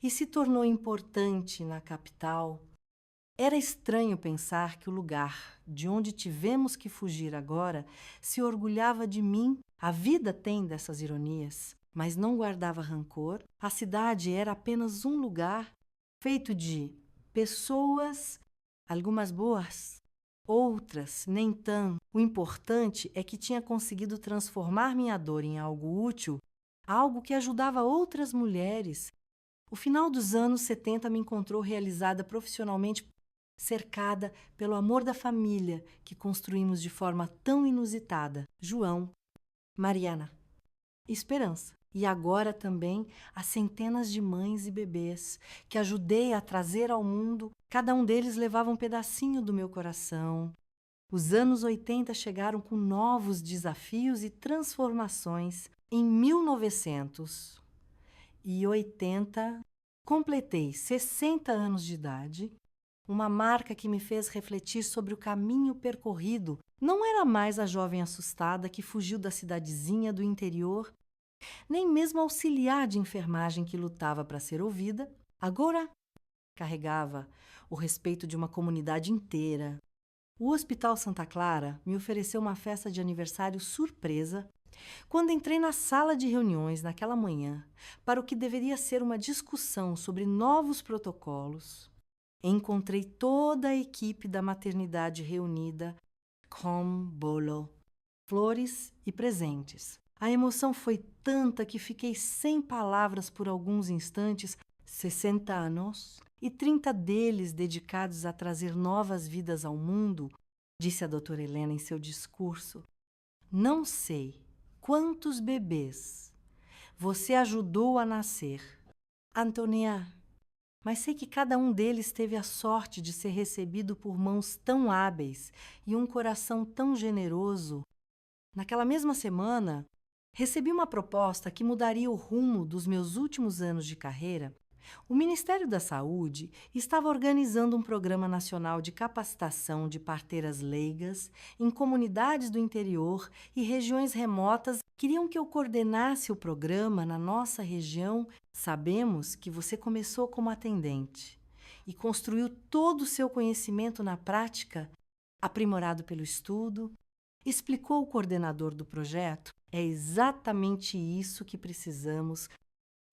e se tornou importante na capital. Era estranho pensar que o lugar de onde tivemos que fugir agora se orgulhava de mim. A vida tem dessas ironias, mas não guardava rancor. A cidade era apenas um lugar feito de pessoas, algumas boas, outras nem tanto. O importante é que tinha conseguido transformar minha dor em algo útil, algo que ajudava outras mulheres. O final dos anos 70 me encontrou realizada profissionalmente, cercada pelo amor da família que construímos de forma tão inusitada. João, Mariana, Esperança. E agora também as centenas de mães e bebês que ajudei a trazer ao mundo. Cada um deles levava um pedacinho do meu coração. Os anos 80 chegaram com novos desafios e transformações. Em 1980, Completei 60 anos de idade, uma marca que me fez refletir sobre o caminho percorrido. Não era mais a jovem assustada que fugiu da cidadezinha do interior, nem mesmo a auxiliar de enfermagem que lutava para ser ouvida. Agora carregava o respeito de uma comunidade inteira. O Hospital Santa Clara me ofereceu uma festa de aniversário surpresa quando entrei na sala de reuniões naquela manhã para o que deveria ser uma discussão sobre novos protocolos. Encontrei toda a equipe da maternidade reunida, com bolo, flores e presentes. A emoção foi tanta que fiquei sem palavras por alguns instantes. 60 anos e 30 deles dedicados a trazer novas vidas ao mundo, disse a doutora Helena em seu discurso. Não sei quantos bebês você ajudou a nascer, Antônia, mas sei que cada um deles teve a sorte de ser recebido por mãos tão hábeis e um coração tão generoso. Naquela mesma semana, recebi uma proposta que mudaria o rumo dos meus últimos anos de carreira. O Ministério da Saúde estava organizando um programa nacional de capacitação de parteiras leigas em comunidades do interior e regiões remotas. Queriam que eu coordenasse o programa na nossa região. Sabemos que você começou como atendente e construiu todo o seu conhecimento na prática, aprimorado pelo estudo, explicou o coordenador do projeto. É exatamente isso que precisamos.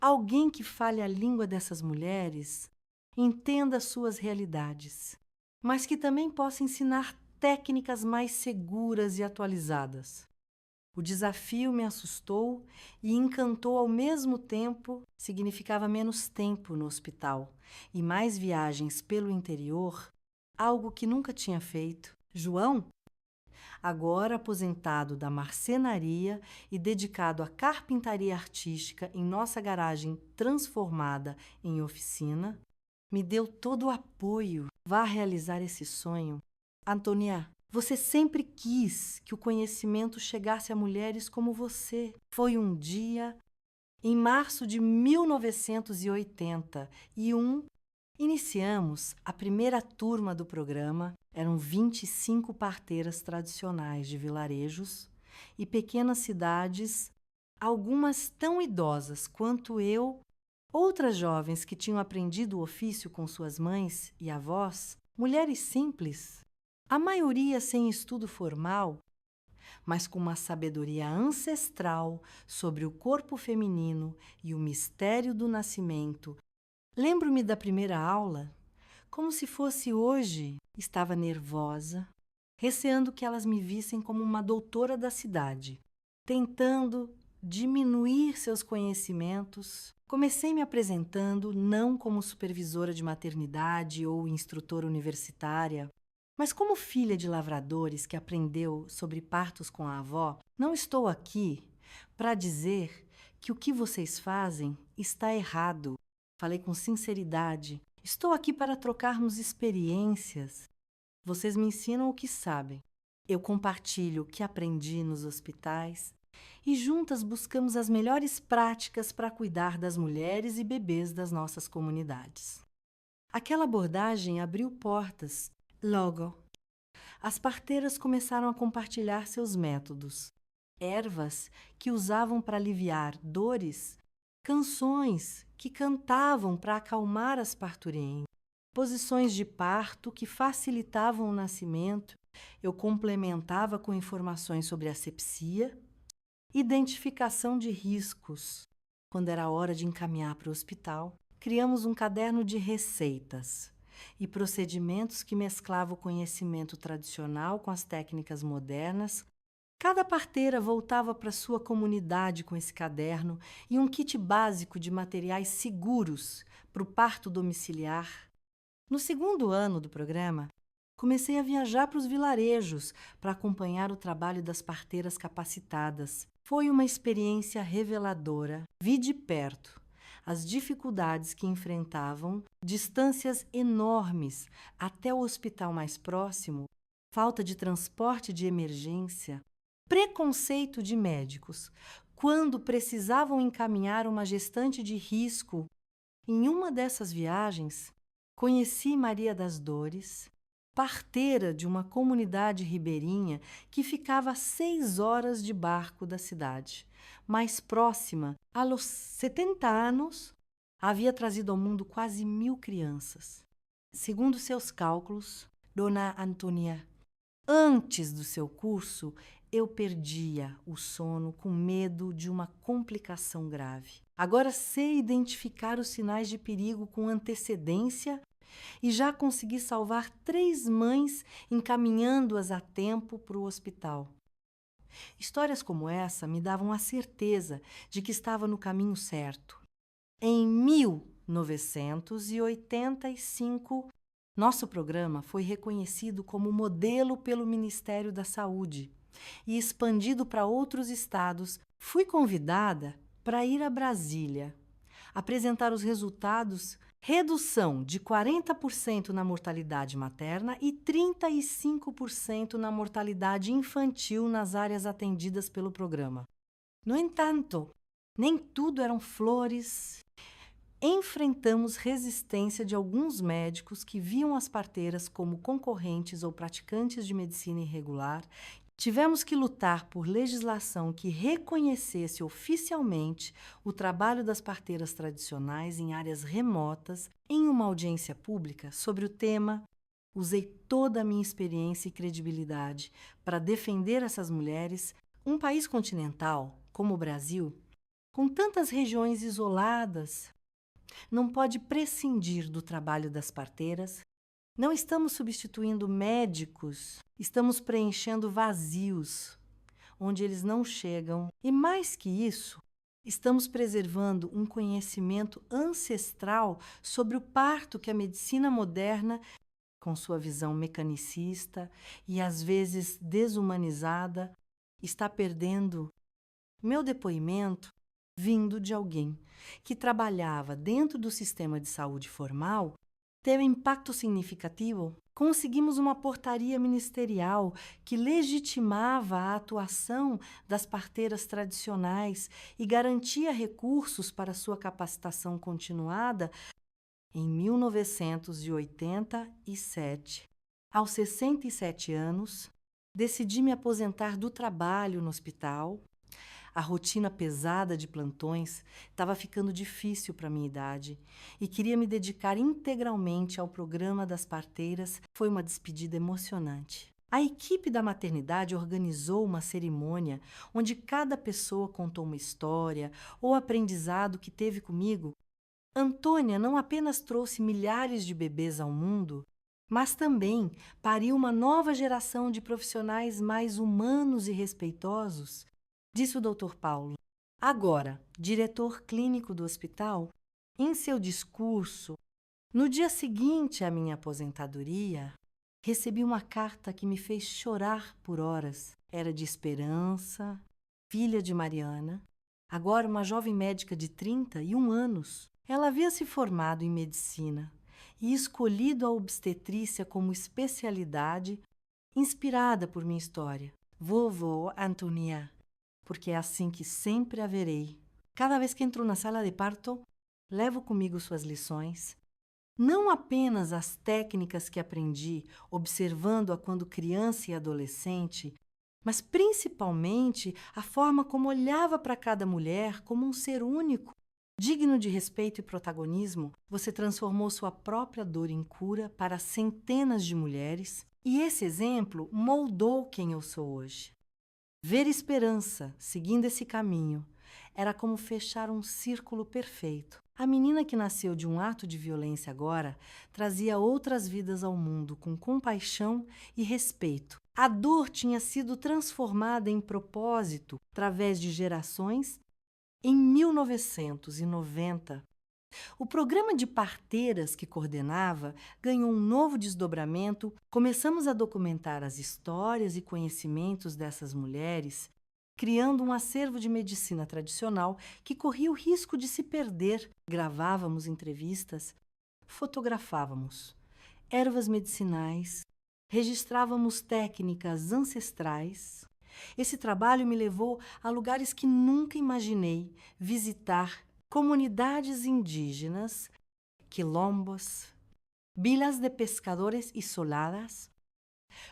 Alguém que fale a língua dessas mulheres, entenda suas realidades, mas que também possa ensinar técnicas mais seguras e atualizadas. O desafio me assustou e encantou ao mesmo tempo. Significava menos tempo no hospital e mais viagens pelo interior, algo que nunca tinha feito. João, agora aposentado da marcenaria e dedicado à carpintaria artística em nossa garagem transformada em oficina, me deu todo o apoio. Vá realizar esse sonho. Antônia, você sempre quis que o conhecimento chegasse a mulheres como você. Foi um dia, em março de 1981, iniciamos a primeira turma do programa. Eram 25 parteiras tradicionais de vilarejos e pequenas cidades, algumas tão idosas quanto eu, outras jovens que tinham aprendido o ofício com suas mães e avós, mulheres simples, a maioria sem estudo formal, mas com uma sabedoria ancestral sobre o corpo feminino e o mistério do nascimento. Lembro-me da primeira aula, como se fosse hoje. Estava nervosa, receando que elas me vissem como uma doutora da cidade, tentando diminuir seus conhecimentos. Comecei me apresentando não como supervisora de maternidade ou instrutora universitária, mas como filha de lavradores que aprendeu sobre partos com a avó. Não estou aqui para dizer que o que vocês fazem está errado. Falei com sinceridade. Estou aqui para trocarmos experiências. Vocês me ensinam o que sabem. Eu compartilho o que aprendi nos hospitais e juntas buscamos as melhores práticas para cuidar das mulheres e bebês das nossas comunidades. Aquela abordagem abriu portas. Logo, as parteiras começaram a compartilhar seus métodos, ervas que usavam para aliviar dores, canções que cantavam para acalmar as parturientes, posições de parto que facilitavam o nascimento. Eu complementava com informações sobre asepsia, identificação de riscos. Quando era hora de encaminhar para o hospital, criamos um caderno de receitas e procedimentos que mesclava o conhecimento tradicional com as técnicas modernas. Cada parteira voltava para sua comunidade com esse caderno e um kit básico de materiais seguros para o parto domiciliar. No segundo ano do programa, comecei a viajar para os vilarejos para acompanhar o trabalho das parteiras capacitadas. Foi uma experiência reveladora. Vi de perto as dificuldades que enfrentavam, distâncias enormes até o hospital mais próximo, falta de transporte de emergência, preconceito de médicos quando precisavam encaminhar uma gestante de risco Em uma dessas viagens, conheci Maria das Dores, parteira de uma comunidade ribeirinha que ficava a 6 horas de barco da cidade. Mais próxima, aos 70 anos, havia trazido ao mundo quase 1.000 crianças. Segundo seus cálculos, Dona Antônia, antes do seu curso, eu perdia o sono com medo de uma complicação grave. Agora sei identificar os sinais de perigo com antecedência e já consegui salvar 3 mães encaminhando-as a tempo para o hospital. Histórias como essa me davam a certeza de que estava no caminho certo. Em 1985, nosso programa foi reconhecido como modelo pelo Ministério da Saúde e expandido para outros estados. Fui convidada para ir a Brasília, apresentar os resultados, redução de 40% na mortalidade materna e 35% na mortalidade infantil nas áreas atendidas pelo programa. No entanto, nem tudo eram flores. Enfrentamos resistência de alguns médicos que viam as parteiras como concorrentes ou praticantes de medicina irregular. Tivemos que lutar por legislação que reconhecesse oficialmente o trabalho das parteiras tradicionais em áreas remotas. Em uma audiência pública sobre o tema, usei toda a minha experiência e credibilidade para defender essas mulheres. Um país continental, como o Brasil, com tantas regiões isoladas, não pode prescindir do trabalho das parteiras. Não estamos substituindo médicos, estamos preenchendo vazios onde eles não chegam. E mais que isso, estamos preservando um conhecimento ancestral sobre o parto que a medicina moderna, com sua visão mecanicista e às vezes desumanizada, está perdendo. Meu depoimento, vindo de alguém que trabalhava dentro do sistema de saúde formal, teve impacto significativo. Conseguimos uma portaria ministerial que legitimava a atuação das parteiras tradicionais e garantia recursos para sua capacitação continuada em 1987. Aos 67 anos, decidi me aposentar do trabalho no hospital. A rotina pesada de plantões estava ficando difícil para a minha idade e queria me dedicar integralmente ao programa das parteiras. Foi uma despedida emocionante. A equipe da maternidade organizou uma cerimônia onde cada pessoa contou uma história ou aprendizado que teve comigo. Antônia não apenas trouxe milhares de bebês ao mundo, mas também pariu uma nova geração de profissionais mais humanos e respeitosos, disse o Dr. Paulo, agora diretor clínico do hospital. Em seu discurso, no dia seguinte à minha aposentadoria, recebi uma carta que me fez chorar por horas. Era de Esperança, filha de Mariana, agora uma jovem médica de 31 anos. Ela havia se formado em medicina e escolhido a obstetrícia como especialidade, inspirada por minha história. Vovó Antônia, porque é assim que sempre haverei. Cada vez que entro na sala de parto, levo comigo suas lições, não apenas as técnicas que aprendi observando-a quando criança e adolescente, mas principalmente a forma como olhava para cada mulher como um ser único, digno de respeito e protagonismo. Você transformou sua própria dor em cura para centenas de mulheres, e esse exemplo moldou quem eu sou hoje. Ver esperança seguindo esse caminho era como fechar um círculo perfeito. A menina que nasceu de um ato de violência agora trazia outras vidas ao mundo com compaixão e respeito. A dor tinha sido transformada em propósito através de gerações. Em 1990, o programa de parteiras que coordenava ganhou um novo desdobramento. Começamos a documentar as histórias e conhecimentos dessas mulheres, criando um acervo de medicina tradicional que corria o risco de se perder. Gravávamos entrevistas, fotografávamos ervas medicinais, registrávamos técnicas ancestrais. Esse trabalho me levou a lugares que nunca imaginei visitar, comunidades indígenas, quilombos, vilas de pescadores isoladas.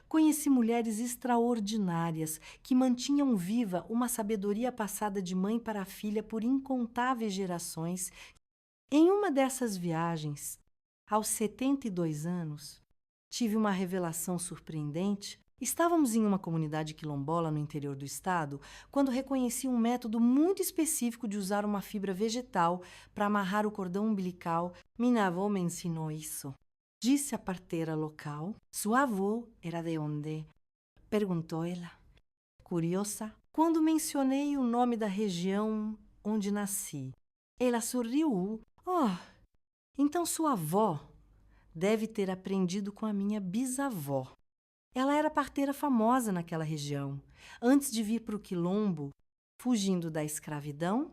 Conheci mulheres extraordinárias que mantinham viva uma sabedoria passada de mãe para filha por incontáveis gerações. Em uma dessas viagens, aos 72 anos, tive uma revelação surpreendente. Estávamos em uma comunidade quilombola no interior do estado quando reconheci um método muito específico de usar uma fibra vegetal para amarrar o cordão umbilical. Minha avó me ensinou isso, disse a parteira local. Sua avó era de onde? Perguntou ela, curiosa, quando mencionei o nome da região onde nasci. Ela sorriu. Oh, então sua avó deve ter aprendido com a minha bisavó. Ela era parteira famosa naquela região. Antes de vir para o quilombo, fugindo da escravidão,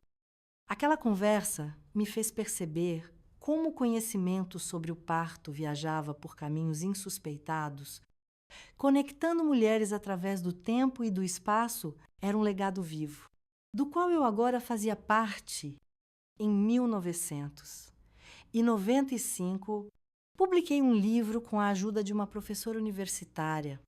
aquela conversa me fez perceber como o conhecimento sobre o parto viajava por caminhos insuspeitados. Conectando mulheres através do tempo e do espaço era um legado vivo, do qual eu agora fazia parte. Em 1995, publiquei um livro com a ajuda de uma professora universitária,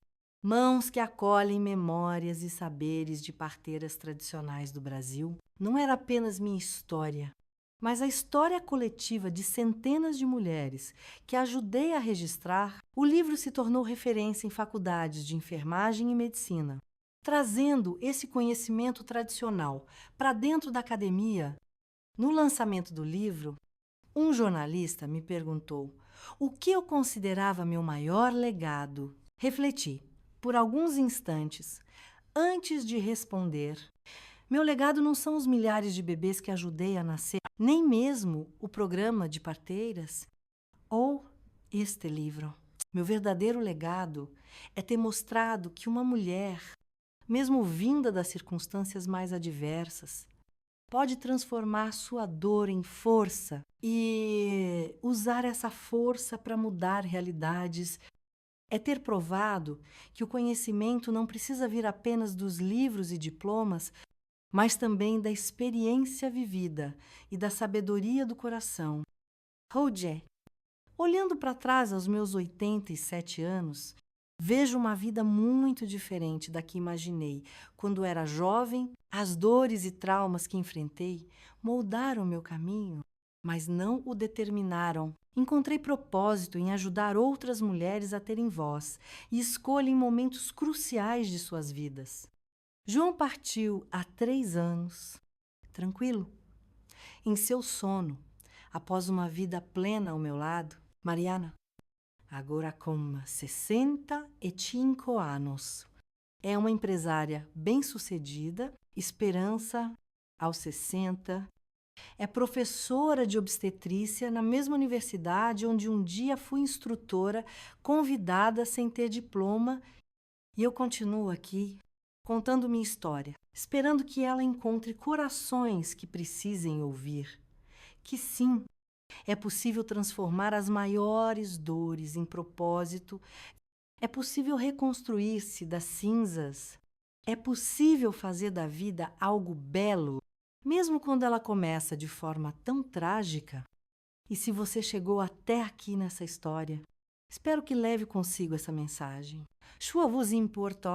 Mãos que acolhem memórias e saberes de parteiras tradicionais do Brasil. Não era apenas minha história, mas a história coletiva de centenas de mulheres que ajudei a registrar. O livro se tornou referência em faculdades de enfermagem e medicina, trazendo esse conhecimento tradicional para dentro da academia. No lançamento do livro, um jornalista me perguntou o que eu considerava meu maior legado. Refleti por alguns instantes antes de responder. Meu legado não são os milhares de bebês que ajudei a nascer, nem mesmo o programa de parteiras ou este livro. Meu verdadeiro legado é ter mostrado que uma mulher, mesmo vinda das circunstâncias mais adversas, pode transformar sua dor em força e usar essa força para mudar realidades. É ter provado que o conhecimento não precisa vir apenas dos livros e diplomas, mas também da experiência vivida e da sabedoria do coração. Roger, olhando para trás aos meus 87 anos, vejo uma vida muito diferente da que imaginei. Quando era jovem, as dores e traumas que enfrentei moldaram meu caminho, mas não o determinaram. Encontrei propósito em ajudar outras mulheres a terem voz e escolha em momentos cruciais de suas vidas. João partiu há 3 anos, tranquilo, em seu sono, após uma vida plena ao meu lado. Mariana, agora com 65 anos, é uma empresária bem-sucedida, esperança aos 60. É professora de obstetrícia na mesma universidade onde um dia fui instrutora, convidada sem ter diploma, e eu continuo aqui, contando minha história, esperando que ela encontre corações que precisem ouvir. Que sim, é possível transformar as maiores dores em propósito, é possível reconstruir-se das cinzas, é possível fazer da vida algo belo, mesmo quando ela começa de forma tão trágica. E se você chegou até aqui nessa história, espero que leve consigo essa mensagem. Choix vous importe.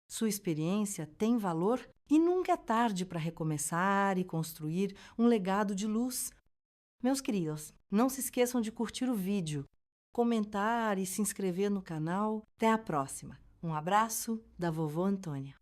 Sua experiência tem valor e nunca é tarde para recomeçar e construir um legado de luz. Meus queridos, não se esqueçam de curtir o vídeo, comentar e se inscrever no canal. Até a próxima. Um abraço da vovó Antônia.